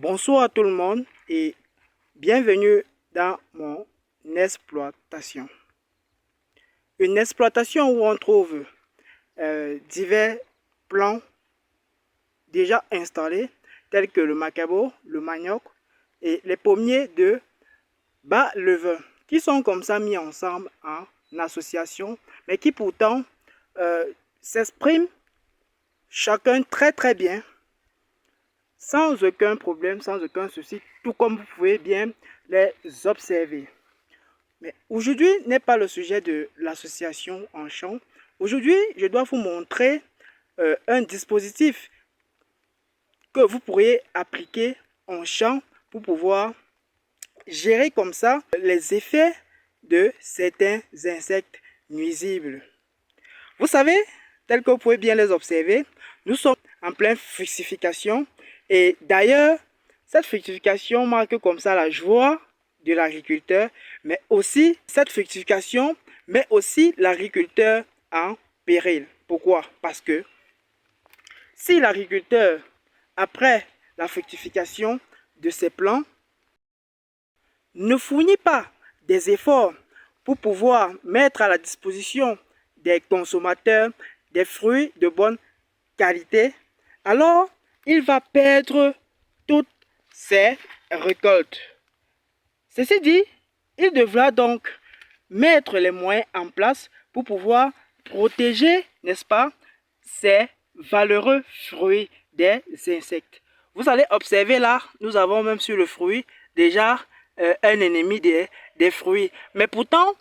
Bonsoir à tout le monde et bienvenue dans mon exploitation. Une exploitation où on trouve divers plants déjà installés tels que le macabo, le manioc et les pommiers de bas-levain qui sont comme ça mis ensemble en association mais qui pourtant s'expriment chacun très bien sans aucun problème, sans aucun souci, tout comme vous pouvez bien les observer. Mais aujourd'hui n'est pas le sujet de l'association en champ. Aujourd'hui, je dois vous montrer un dispositif que vous pourriez appliquer en champ pour pouvoir gérer comme ça les effets de certains insectes nuisibles. Vous savez, tel que vous pouvez bien les observer, nous sommes en pleine fructification. Et d'ailleurs, cette fructification marque comme ça la joie de l'agriculteur, mais aussi cette fructification met aussi l'agriculteur en péril. Pourquoi? Parce que si l'agriculteur, après la fructification de ses plants, ne fournit pas des efforts pour pouvoir mettre à la disposition des consommateurs des fruits de bonne qualité, alors il va perdre toutes ses récoltes. Ceci dit, il devra donc mettre les moyens en place pour pouvoir protéger, n'est-ce pas, ces valeureux fruits des insectes. Vous allez observer là, nous avons même sur le fruit déjà un ennemi des fruits. Mais pourtant,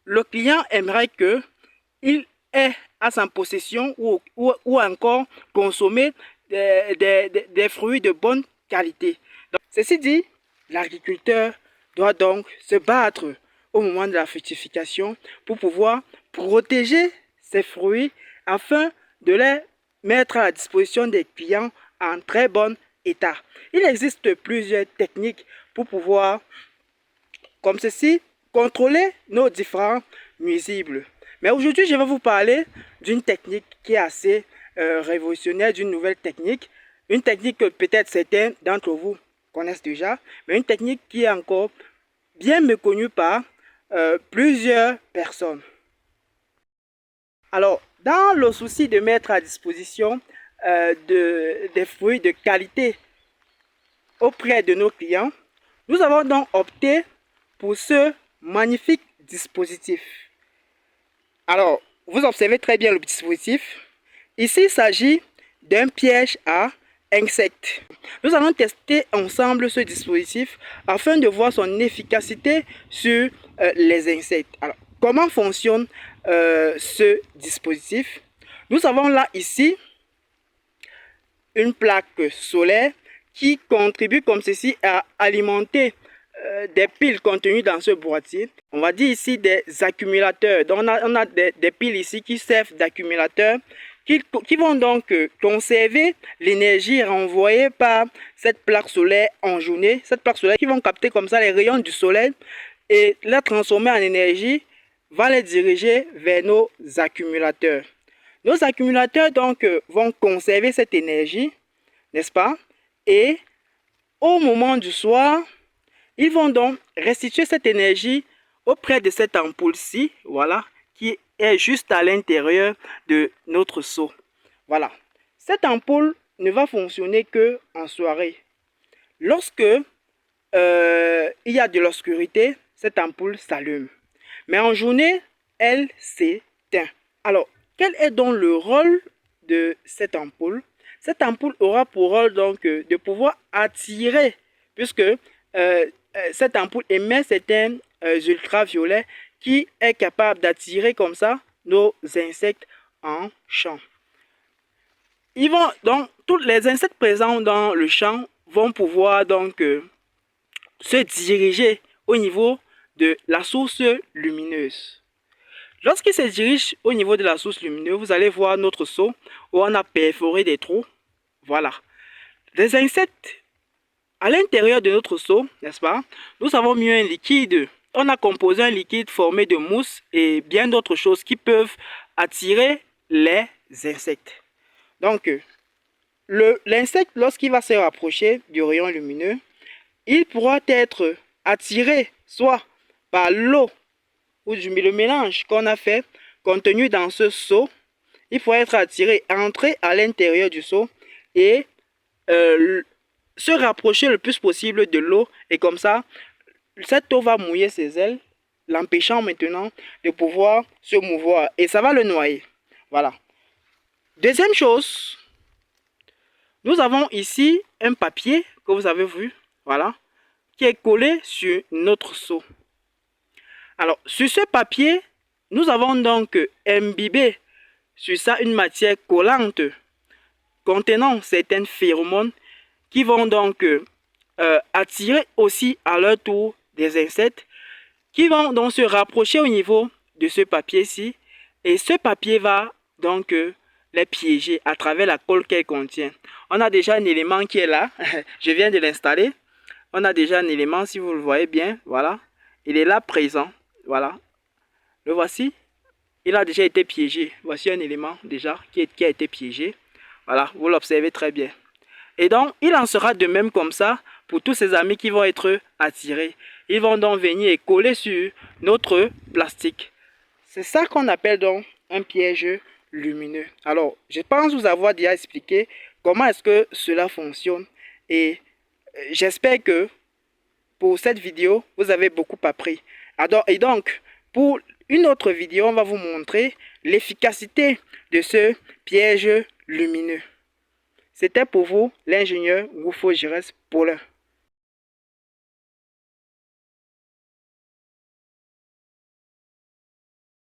le client aimerait qu'il ait à sa possession ou encore consommer des fruits de bonne qualité. Donc, ceci dit, l'agriculteur doit donc se battre au moment de la fructification pour pouvoir protéger ses fruits afin de les mettre à la disposition des clients en très bon état. Il existe plusieurs techniques pour pouvoir, comme ceci, contrôler nos différents nuisibles. Mais aujourd'hui, je vais vous parler d'une technique qui est assez révolutionnaire, d'une nouvelle technique. Une technique que peut-être certains d'entre vous connaissent déjà, mais une technique qui est encore bien méconnue par plusieurs personnes. Alors, dans le souci de mettre à disposition des fruits de qualité auprès de nos clients, nous avons donc opté pour ce magnifique dispositif. Alors, vous observez très bien le dispositif. Ici, il s'agit d'un piège à insectes. Nous allons tester ensemble ce dispositif afin de voir son efficacité sur les insectes. Alors, comment fonctionne ce dispositif? Nous avons là ici une plaque solaire qui contribue comme ceci à alimenter des piles contenues dans ce boîtier. On va dire ici des accumulateurs. Donc on a des piles ici qui servent d'accumulateurs qui vont donc conserver l'énergie renvoyée par cette plaque solaire en journée. Cette plaque solaire qui vont capter comme ça les rayons du soleil et la transformer en énergie, va les diriger vers nos accumulateurs. Nos accumulateurs donc vont conserver cette énergie, n'est-ce pas? Et au moment du soir, ils vont donc restituer cette énergie auprès de cette ampoule-ci, voilà, qui est juste à l'intérieur de notre seau. Voilà. Cette ampoule ne va fonctionner que en soirée. Lorsque il y a de l'obscurité, cette ampoule s'allume. Mais en journée, elle s'éteint. Alors, quel est donc le rôle de cette ampoule? Cette ampoule aura pour rôle donc de pouvoir attirer, puisque cette ampoule émet certains ultraviolets qui est capable d'attirer comme ça nos insectes en champ. Ils vont donc, tous les insectes présents dans le champ vont pouvoir donc se diriger au niveau de la source lumineuse. Lorsqu'ils se dirigent au niveau de la source lumineuse, vous allez voir notre seau où on a perforé des trous. Voilà. Les insectes, à l'intérieur de notre seau, n'est-ce pas, nous avons mis un liquide. On a composé un liquide formé de mousse et bien d'autres choses qui peuvent attirer les insectes. Donc, l'insecte, lorsqu'il va se rapprocher du rayon lumineux, il pourra être attiré soit par l'eau ou le mélange qu'on a fait contenu dans ce seau. Il pourra être attiré, entrer à l'intérieur du seau et se rapprocher le plus possible de l'eau. Et comme ça, cette eau va mouiller ses ailes, l'empêchant maintenant de pouvoir se mouvoir. Et ça va le noyer. Voilà. Deuxième chose, nous avons ici un papier que vous avez vu, voilà, qui est collé sur notre seau. Alors, sur ce papier, nous avons donc imbibé sur ça une matière collante contenant certaines phéromones qui vont donc attirer aussi à leur tour des insectes qui vont donc se rapprocher au niveau de ce papier-ci. Et ce papier va donc les piéger à travers la colle qu'elle contient. On a déjà un élément qui est là. Je viens de l'installer. On a déjà un élément, si vous le voyez bien, voilà. Il est là présent, voilà. Le voici. Il a déjà été piégé. Voici un élément déjà qui a été piégé. Voilà, vous l'observez très bien. Et donc, il en sera de même comme ça pour tous ces amis qui vont être attirés. Ils vont donc venir et coller sur notre plastique. C'est ça qu'on appelle donc un piège lumineux. Alors, je pense vous avoir déjà expliqué comment est-ce que cela fonctionne. Et j'espère que pour cette vidéo, vous avez beaucoup appris. Et donc, pour une autre vidéo, on va vous montrer l'efficacité de ce piège lumineux. C'était pour vous l'ingénieur Rufo Gires Paulin.